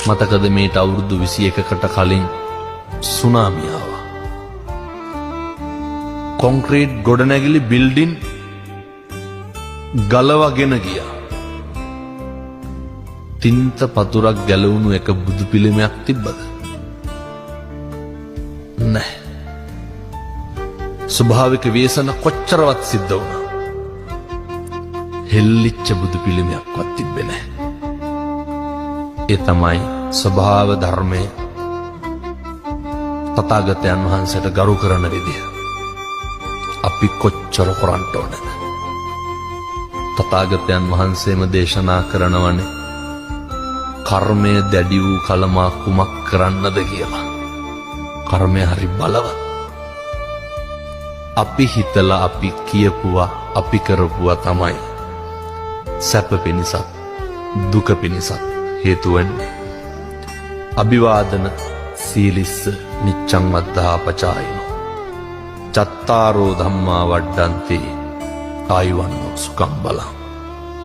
මතකද මේට අවුරුදු 21කට කලින් සුනාමිය ආවා. කොන්ක්‍රීට් ගොඩනැගිලි බිල්ඩින් ගලවගෙන ගියා. තින්ත පතුරක් ගැලවුණු එක බුදු පිළිමයක් තිබ්බද? නැහැ. ස්වභාවික ව්‍යසන කොච්චරවත් සිද්ධ වුණා. හෙල්ලිච්ච බුදු පිළිමයක්වත් තිබ්බේ නැහැ. ඒ තමයි ස්වභාව ධර්මය. තථාගතයන් වහන්සේට ගරු කරන විදිය. අපි කොච්චර කරන්ට ඕනද? තථාගතයන් වහන්සේම දේශනා කරනවනේ කර්මය දැඩි වූ කලමා කුමක් කරන්නද කියලා. කර්මය හරි බලවත්. අපි හිතලා අපි කියපුවා අපි කරපුවා තමයි සැප පිණිසත් දුක පිණිසත් හේතු වෙන්නේ. අභිවාදන සීලිස්ස නිච්ඡං වද්ධා පචායිනෝ චත්තාරෝ ධම්මා වඩ්ඩන්ති ආයුවන්නෝ සුඛං බලං.